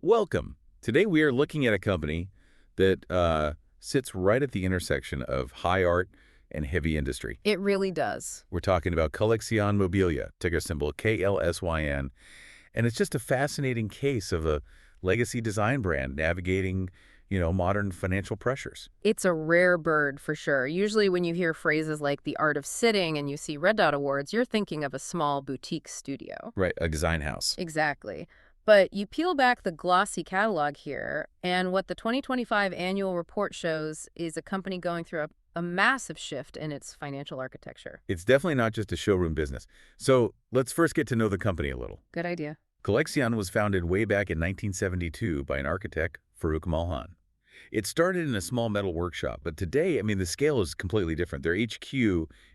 Welcome. Today we are looking at a company that sits right at the intersection of high art and heavy industry. It really does. We're talking about Koleksiyon Mobilia, ticker symbol KLSYN, and it's just a fascinating case of a legacy design brand navigating, modern financial pressures. It's a rare bird for sure. Usually when you hear phrases like the art of sitting and you see Red Dot Awards, you're thinking of a small boutique studio. Right, a design house. Exactly. But you peel back the glossy catalog here, and what the 2025 annual report shows is a company going through a massive shift in its financial architecture. It's definitely not just a showroom business. So let's first get to know the company a little. Good idea. Koleksiyon was founded way back in 1972 by an architect, Faruk Malhan. It started in a small metal workshop, but today, the scale is completely different. Their HQ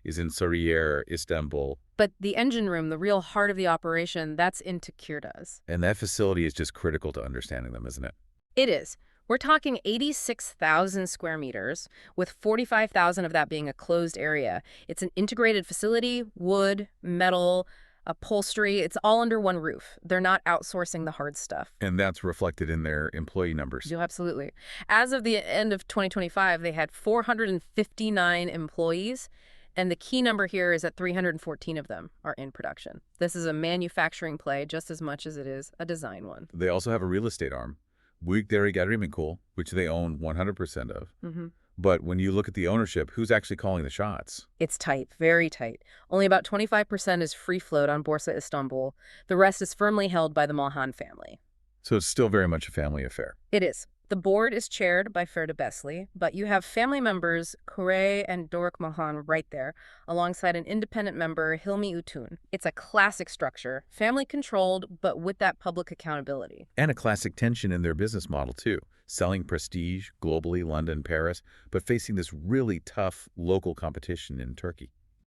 is in Sarıyer, Istanbul, But the engine room, the real heart of the operation, that's in Tekirdağ. and that facility is just critical to understanding them, isn't it? It is. We're talking 86,000 square meters, with 45,000 of that being a closed area. It's an integrated facility, wood, metal, upholstery. It's all under one roof. They're not outsourcing the hard stuff. And that's reflected in their employee numbers. No, absolutely. As of the end of 2025, they had 459 employees, and the key number here is that 314 of them are in production. This is a manufacturing play just as much as it is a design one. They also have a real estate arm, Büyükdere Gayrimenkul, which they own 100% of. But when you look at the ownership, who's actually calling the shots? It's tight, very tight. Only about 25% is free float on Borsa Istanbul. The rest is firmly held by the Malhan family. So it's still very much a family affair. It is. The board is chaired by Ferda Besli, but you have family members Kure and Doruk Malhan right there, alongside an independent member, Hilmi Utun. It's a classic structure, family-controlled, but with that public accountability. And a classic tension in their business model, too. Selling prestige globally, London, Paris, but facing this really tough local competition in Turkey.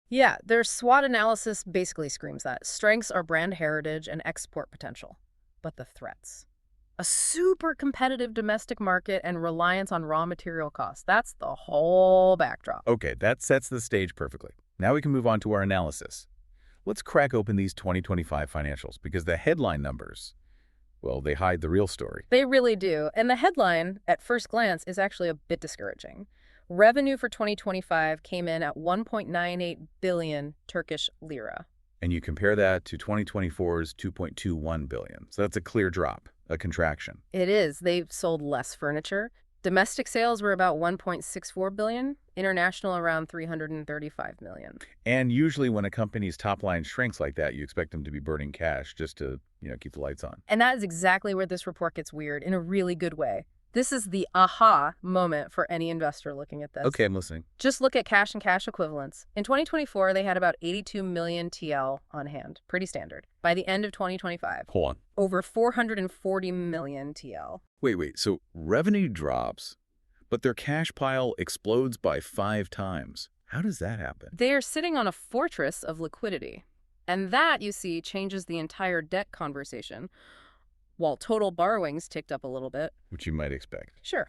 Yeah, their SWOT analysis basically screams that. Strengths are brand heritage and export potential. But the threats? A super competitive domestic market and reliance on raw material costs. That's the whole backdrop. Okay, that sets the stage perfectly. Now we can move on to our analysis. Let's crack open these 2025 financials, because the headline numbers, well, they hide the real story. They really do. And the headline, at first glance, is actually a bit discouraging. Revenue for 2025 came in at 1.98 billion Turkish lira. And you compare that to 2024's 2.21 billion. So that's a clear drop, a contraction. It is. They've sold less furniture. Domestic sales were about 1.64 billion, international around 335 million. And usually when a company's top line shrinks like that, you expect them to be burning cash just to, keep the lights on. And that is exactly where this report gets weird, in a really good way. This is the aha moment for any investor looking at this. Okay, I'm listening. Just look at cash and cash equivalents. In 2024, they had about 82 million TL on hand. Pretty standard. By the end of 2025, Hold on. over 440 million TL. Wait. So revenue drops, but their cash pile explodes by 5 times. How does that happen? They are sitting on a fortress of liquidity. And that, you see, changes the entire debt conversation. While total borrowings ticked up a little bit. Which you might expect. Sure.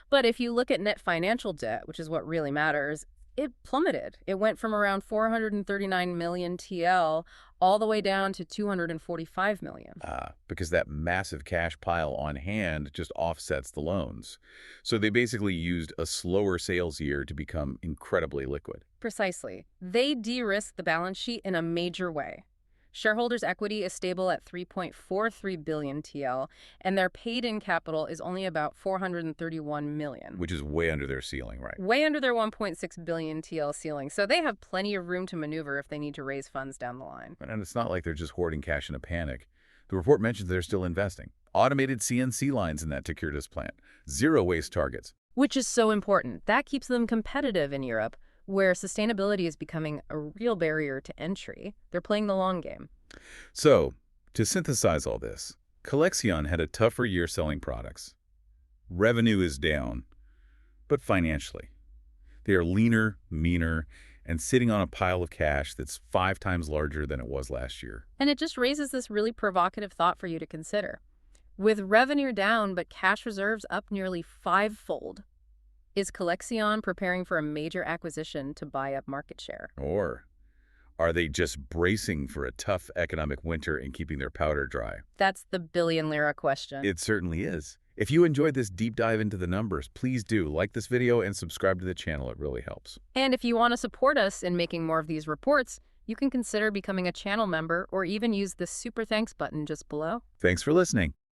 But if you look at net financial debt, which is what really matters, it plummeted. It went from around 439 million TL all the way down to 245 million. Because that massive cash pile on hand just offsets the loans. So they basically used a slower sales year to become incredibly liquid. Precisely. They de-risked the balance sheet in a major way. Shareholders' equity is stable at 3.43 billion TL, and their paid-in capital is only about 431 million. Which is way under their ceiling, right? Way under their 1.6 billion TL ceiling, so they have plenty of room to maneuver if they need to raise funds down the line. And it's not like they're just hoarding cash in a panic. The report mentions they're still investing. Automated CNC lines in that Tekirdağ plant. Zero waste targets. Which is so important. That keeps them competitive in Europe, where sustainability is becoming a real barrier to entry. They're playing the long game. So, to synthesize all this, Koleksiyon had a tougher year selling products. Revenue is down, but financially. They are leaner, meaner, and sitting on a pile of cash that's 5 times larger than it was last year. And it just raises this really provocative thought for you to consider. With revenue down but cash reserves up nearly 5-fold, is Koleksiyon preparing for a major acquisition to buy up market share? Or Are they just bracing for a tough economic winter and keeping their powder dry? That's the billion-lira question. It certainly is. If you enjoyed this deep dive into the numbers, please do like this video and subscribe to the channel. It really helps. And if you want to support us in making more of these reports, you can consider becoming a channel member or even use the super thanks button just below. Thanks for listening.